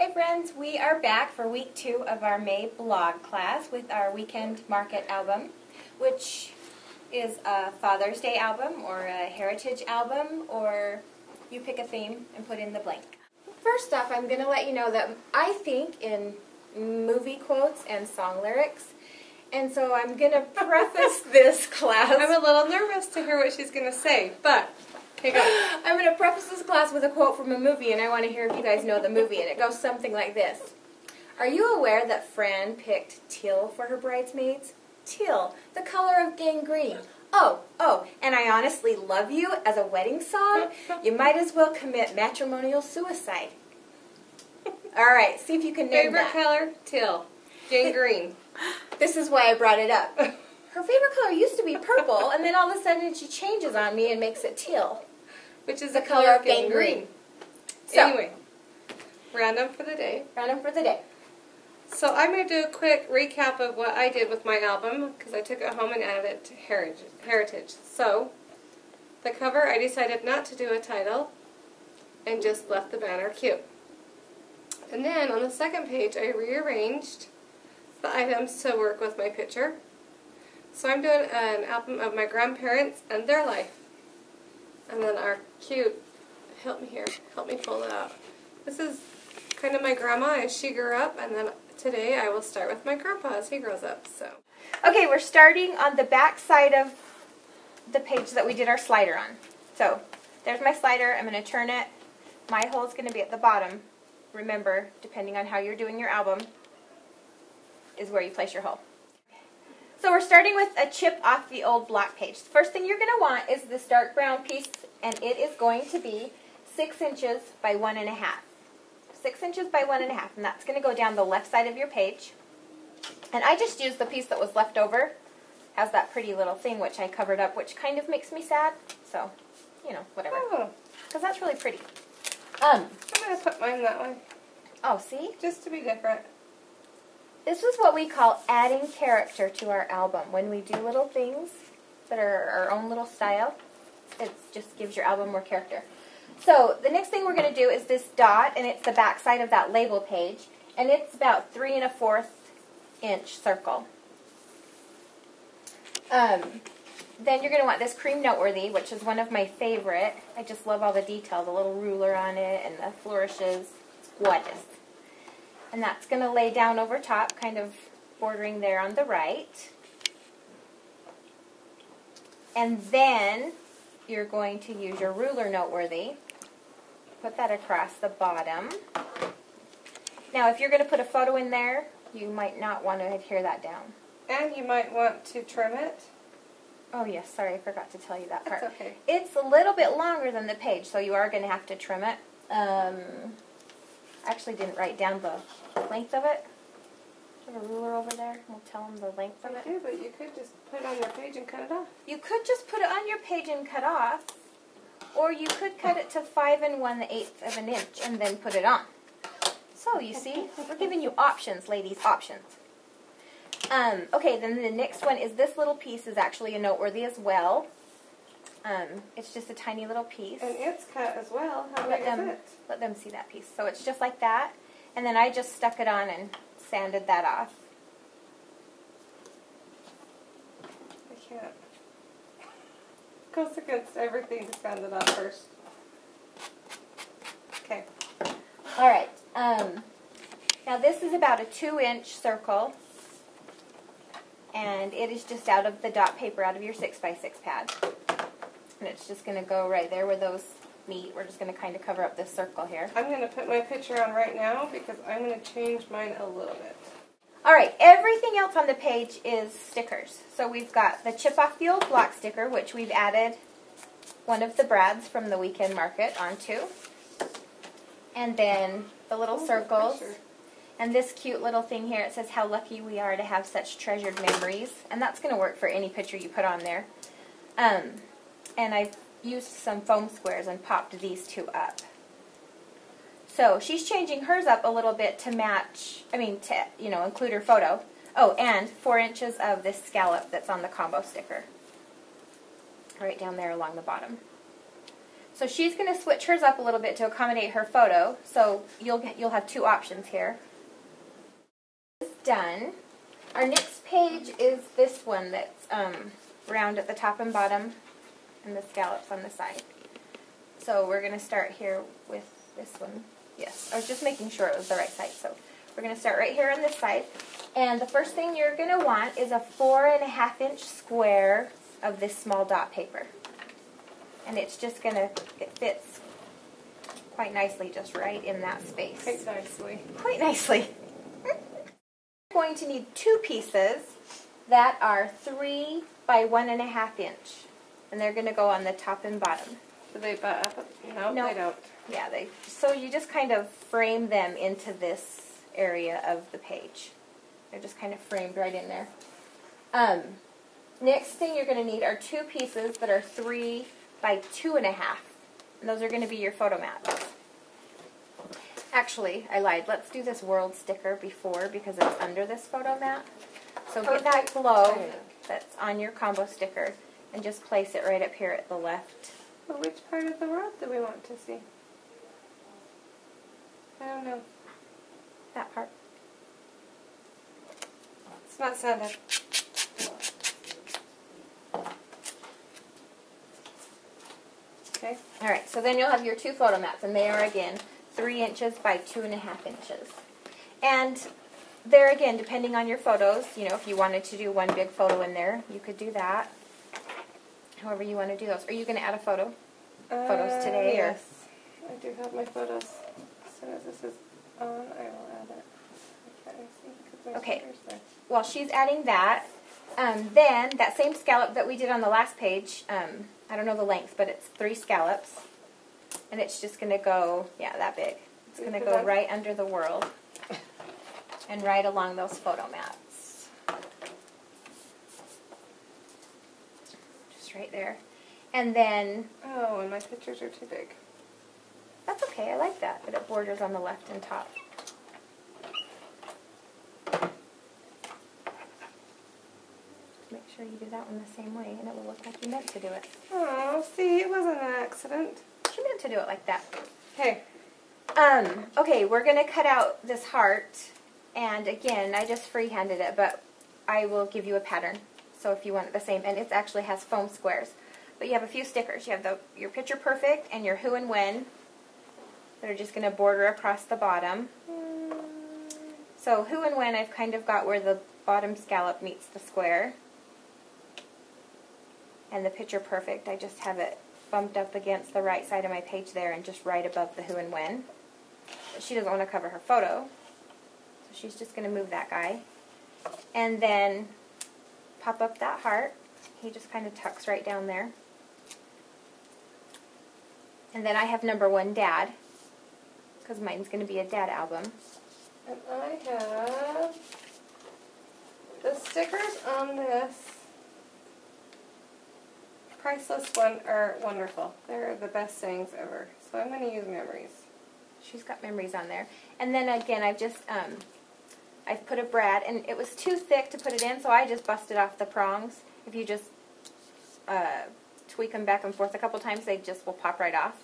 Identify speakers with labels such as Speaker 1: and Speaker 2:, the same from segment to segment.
Speaker 1: Hey friends, we are back for week 2 of our May blog class with our weekend market album, which is a Father's Day album or a heritage album, or you pick a theme and put in the blank. First off, I'm going to let you know that I think in movie quotes and song lyrics, and so I'm going to preface this class.
Speaker 2: I'm a little nervous to hear what she's going to say, but here goes.
Speaker 1: I'm going to preface this class with a quote from a movie, and I want to hear if you guys know the movie, and it goes something like this. Are you aware that Fran picked teal for her bridesmaids? Teal, the color of gangrene. Oh, and I honestly love you as a wedding song. You might as well commit matrimonial suicide. All right, see if you can name that.
Speaker 2: Favorite color? Teal. Gangrene.
Speaker 1: This is why I brought it up. Her favorite color used to be purple, and then all of a sudden she changes on me and makes it teal,
Speaker 2: which is the color of gangrene. So, anyway, random for the day.
Speaker 1: Random for the day.
Speaker 2: So I'm going to do a quick recap of what I did with my album, because I took it home and added it to Heritage. So, the cover, I decided not to do a title, and just left the banner cute. And then on the second page, I rearranged the items to work with my picture. So I'm doing an album of my grandparents and their life. And then our cute, help me here, help me pull it out. This is kind of my grandma as she grew up, and then today I will start with my grandpa as he grows up. So,
Speaker 1: okay, we're starting on the back side of the page that we did our slider on. So, there's my slider. I'm going to turn it. My hole is going to be at the bottom. Remember, depending on how you're doing your album, is where you place your hole. So we're starting with a chip off the old block page. The first thing you're going to want is this dark brown piece, and it is going to be 6 inches by 1.5. 6 inches by 1.5, and that's going to go down the left side of your page. And I just used the piece that was left over. Has that pretty little thing which I covered up, which kind of makes me sad. So, you know, whatever. Because that's really pretty.
Speaker 2: I'm going to put mine that way.
Speaker 1: Oh, see?
Speaker 2: Just to be different.
Speaker 1: This is what we call adding character to our album. When we do little things that are our own little style, it just gives your album more character. So the next thing we're going to do is this dot, and it's the back side of that label page, and it's about 3 1/4 inch circle. Then you're going to want this cream noteworthy, which is one of my favorite. I just love all the detail, the little ruler on it and the flourishes. It's gorgeous. And that's going to lay down over top, kind of bordering there on the right. And then you're going to use your ruler noteworthy. Put that across the bottom. Now, if you're going to put a photo in there, you might not want to adhere that down.
Speaker 2: And you might want to trim it.
Speaker 1: Oh, yes, sorry, I forgot to tell you that part.
Speaker 2: That's okay.
Speaker 1: It's a little bit longer than the page, so you are going to have to trim it. I actually didn't write down the length of it. Do you have a ruler over there? We'll tell them the length of it.
Speaker 2: I do, but you could just put it on your page and cut it off.
Speaker 1: You could just put it on your page and cut off, or you could cut it to 5 1/8 of an inch and then put it on. So, you see, we're giving you options, ladies, options. Okay, then the next one is this little piece is actually a noteworthy as well. It's just a tiny little piece.
Speaker 2: And it's cut as well. How big is it?
Speaker 1: Let them see that piece. So it's just like that. And then I just stuck it on and sanded that off.
Speaker 2: I can't. Goes against everything to sand it off first. Okay.
Speaker 1: Alright. Now this is about a 2-inch circle. And it is just out of the dot paper, out of your 6x6 pad. And it's just going to go right there where those meet. We're just going to kind of cover up this circle here.
Speaker 2: I'm going to put my picture on right now because I'm going to change mine a little bit.
Speaker 1: Alright, everything else on the page is stickers. So we've got the chip off the old block sticker, which we've added one of the brads from the weekend market onto. And then the little circles. And this cute little thing here, it says how lucky we are to have such treasured memories. And that's going to work for any picture you put on there. And I've used some foam squares and popped these two up. So she's changing hers up a little bit to match, to, include her photo. Oh, and 4 inches of this scallop that's on the combo sticker. Right down there along the bottom. So she's going to switch hers up a little bit to accommodate her photo. So you'll have two options here. Done. Our next page is this one that's round at the top and bottom and the scallops on the side. So we're going to start here with this one. Yes, I was just making sure it was the right side. So we're going to start right here on this side. And the first thing you're going to want is a 4.5-inch square of this small dot paper. And it's just going to, it fits quite nicely just right in that space.
Speaker 2: Quite nicely.
Speaker 1: Quite nicely. You're going to need two pieces that are 3 by 1.5 inch. And they're going to go on the top and bottom.
Speaker 2: Do they butt up? No,
Speaker 1: No.
Speaker 2: they don't.
Speaker 1: Yeah, so you just kind of frame them into this area of the page. They're just kind of framed right in there. Next thing you're going to need are two pieces that are 3 by 2.5. And those are going to be your photo mats. Actually, I lied. Let's do this world sticker before because it's under this photo mat. So get that glow that's on your combo sticker and just place it right up here at the left.
Speaker 2: But which part of the world do we want to see? I don't know.
Speaker 1: That part.
Speaker 2: It's not sounded. Okay.
Speaker 1: Alright, so then you'll have your two photo mats, and they are, again, 3 inches by 2.5 inches. And there, again, depending on your photos, you know, if you wanted to do one big photo in there, you could do that. However you want to do those. Are you going to add a photo? Photos today?
Speaker 2: Yes. I do have my photos. As soon as this is on, I will add it. I can't see because there's
Speaker 1: Okay.
Speaker 2: stickers there.
Speaker 1: Well, she's adding that. Then, that same scallop that we did on the last page, I don't know the length, but it's 3 scallops. And it's just going to go, yeah, that big. It's going to go right under the world and right along those photo mats. Just right there. And then,
Speaker 2: Oh, and my pictures are too big.
Speaker 1: that's okay, I like that, but it borders on the left and top. Make sure you do that one the same way, and it will look like you meant to do it.
Speaker 2: Oh, see, it wasn't an accident.
Speaker 1: She meant to do it like that.
Speaker 2: Hey.
Speaker 1: Okay, we're going to cut out this heart, and again, I just freehanded it, but I will give you a pattern, so if you want it the same, and it actually has foam squares. But you have a few stickers. You have your Picture Perfect and your Who and When that are just going to border across the bottom. So Who and When, I've kind of got where the bottom scallop meets the square. And the Picture Perfect, I just have it bumped up against the right side of my page there and just right above the Who and When. But she doesn't want to cover her photo, so she's just going to move that guy. And then pop up that heart. He just kind of tucks right down there. And then I have number 1, Dad, because mine's going to be a Dad album.
Speaker 2: And I have the stickers on this priceless one are wonderful. They're the best sayings ever. So I'm going to use memories.
Speaker 1: She's got memories on there. And then again, I've just, I've put a brad, and it was too thick to put it in, so I just busted off the prongs. If you just tweak them back and forth a couple times, they just will pop right off.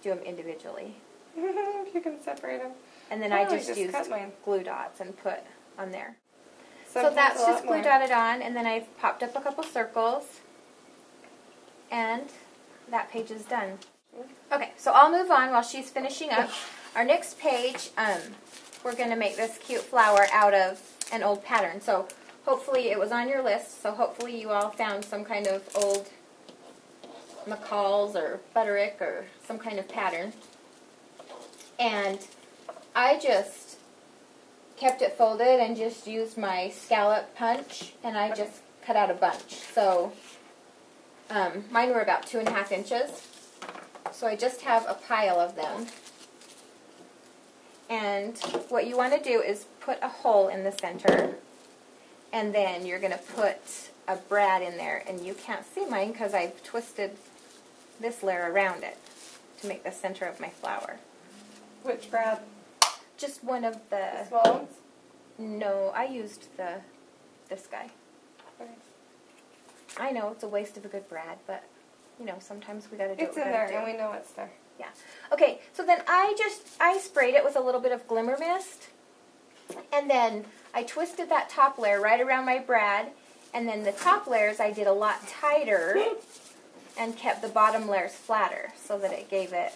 Speaker 1: Do them individually.
Speaker 2: You can separate them.
Speaker 1: And then I just used glue dots and put on there.
Speaker 2: Sometimes
Speaker 1: so that's just glue
Speaker 2: more.
Speaker 1: dotted on, and then I've popped up a couple circles, and that page is done. Okay, so I'll move on while she's finishing up. Our next page, we're going to make this cute flower out of an old pattern. So hopefully it was on your list, so hopefully you all found some kind of old McCall's or Butterick or some kind of pattern. And I just kept it folded and just used my scallop punch, and I just cut out a bunch. So mine were about 2.5 inches. So I just have a pile of them. And what you want to do is put a hole in the center, and then you're going to put a brad in there. And you can't see mine because I've twisted this layer around it to make the center of my flower.
Speaker 2: Which brad?
Speaker 1: Just one of
Speaker 2: The small ones?
Speaker 1: No, I used this guy.
Speaker 2: Okay.
Speaker 1: I know it's a waste of a good brad, but you know, sometimes we gotta do
Speaker 2: It's in there, and we know it's there.
Speaker 1: Yeah. Okay, so then I sprayed it with a little bit of Glimmer Mist, and then I twisted that top layer right around my brad, and then the top layers I did a lot tighter and kept the bottom layers flatter so that it gave it,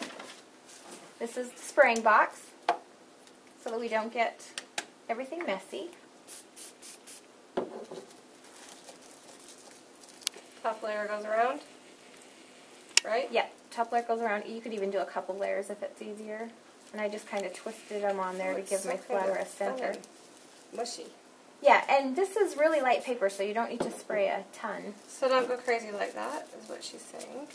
Speaker 1: this is the spraying box, so that we don't get everything messy.
Speaker 2: Top layer goes around, right?
Speaker 1: Yeah, top layer goes around. You could even do a couple layers if it's easier. And I just kind of twisted them on there to give my flower a center.
Speaker 2: Mushy.
Speaker 1: Yeah, and this is really light paper, so you don't need to spray a ton.
Speaker 2: So don't go crazy like that, is what she's saying.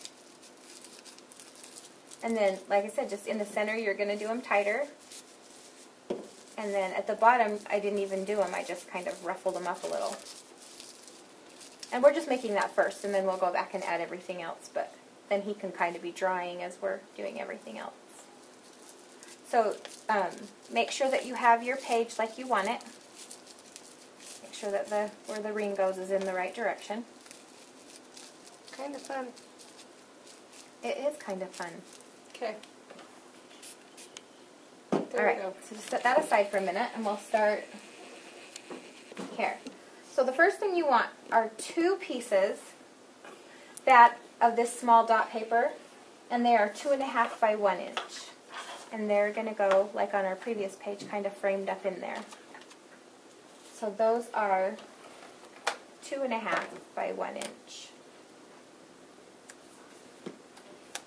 Speaker 1: And then, like I said, just in the center, you're going to do them tighter. And then at the bottom, I didn't even do them. I just kind of ruffled them up a little. And we're just making that first, and then we'll go back and add everything else. But then he can kind of be drying as we're doing everything else. So make sure that you have your page like you want it. Make sure that where the ring goes is in the right direction.
Speaker 2: Kind of fun.
Speaker 1: It is kind of fun.
Speaker 2: Okay.
Speaker 1: All right, so just set that aside for a minute, and we'll start here. So the first thing you want are 2 pieces of this small dot paper, and they are 2.5 by 1 inch. And they're going to go, like on our previous page, kind of framed up in there. So those are 2.5 by 1 inch.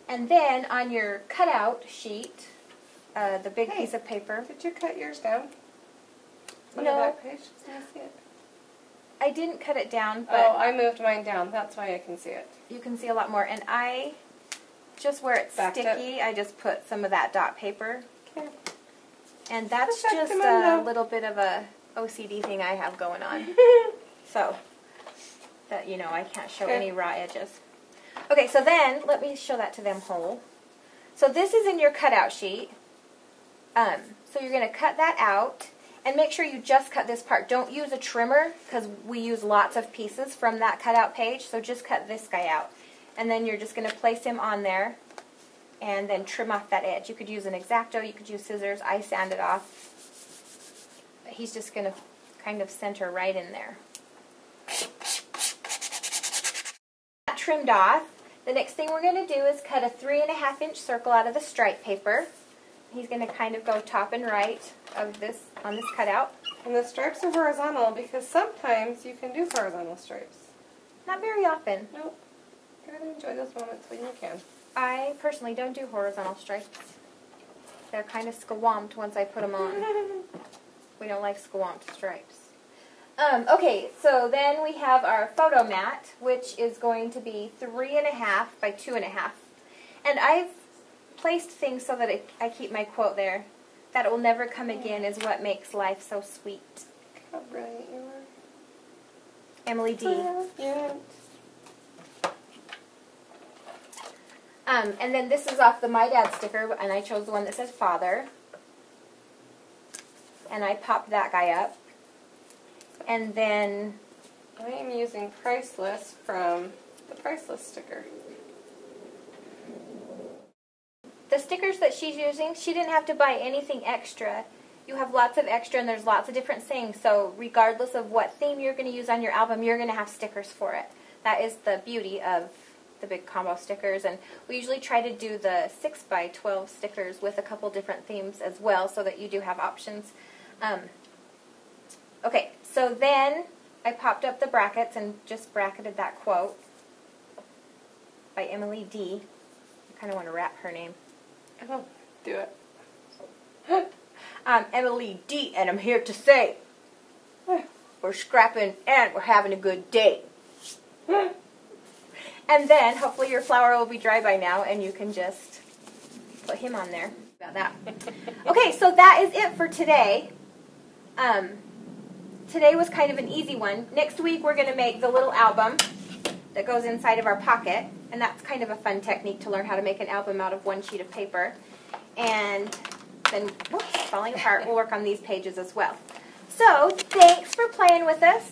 Speaker 1: And then on your cutout sheet, the big piece of paper.
Speaker 2: Did you cut yours down? On
Speaker 1: No.
Speaker 2: the back page? Can I see it?
Speaker 1: I didn't cut it down, but
Speaker 2: Oh, I moved mine down. That's why I can see it.
Speaker 1: you can see a lot more. And I, just where it's sticky, I just put some of that dot paper.
Speaker 2: Okay.
Speaker 1: And that's just a little bit of a OCD thing I have going on. So, that, you know, I can't show any raw edges. Okay, so then, let me show that to them whole. So this is in your cutout sheet. So you're going to cut that out. And make sure you just cut this part. Don't use a trimmer, because we use lots of pieces from that cutout page. So just cut this guy out. And then you're just going to place him on there and then trim off that edge. You could use an X-Acto, you could use scissors. I sanded off. But he's just going to kind of center right in there. That trimmed off. The next thing we're going to do is cut a 3.5 inch circle out of the stripe paper. He's going to kind of go top and right of this on this cutout.
Speaker 2: And the stripes are horizontal because sometimes you can do horizontal stripes.
Speaker 1: Not very often.
Speaker 2: Nope. Gotta enjoy those moments when you can.
Speaker 1: I personally don't do horizontal stripes. They're kind of squamped once I put them on. We don't like squamped stripes. Okay, so then we have our photo mat, which is going to be 3.5 by 2.5. And I've placed things so that I keep my quote there. That it will never come again is what makes life so sweet.
Speaker 2: How brilliant you are.
Speaker 1: Emily D.
Speaker 2: Yeah.
Speaker 1: And then this is off the My Dad sticker, and I chose the one that says Father. And I popped that guy up. And then
Speaker 2: I am using Priceless from the Priceless sticker.
Speaker 1: the stickers that she's using, she didn't have to buy anything extra. You have lots of extra, and there's lots of different things. So regardless of what theme you're going to use on your album, you're going to have stickers for it. That is the beauty of the big combo stickers. And we usually try to do the 6x12 stickers with a couple different themes as well, so that you do have options. Okay, so then I popped up the brackets and just bracketed that quote by Emily D. I kind of want to wrap her name.
Speaker 2: Oh, do it.
Speaker 1: I'm Emily D, and I'm here to say we're scrapping and we're having a good day. And then hopefully your flower will be dry by now, and you can just put him on there. About that. Okay, so that is it for today. Today was kind of an easy one. Next week we're going to make the little album that goes inside of our pocket, and that's kind of a fun technique to learn how to make an album out of one sheet of paper. And then, whoops, falling apart, we'll work on these pages as well. So, thanks for playing with us.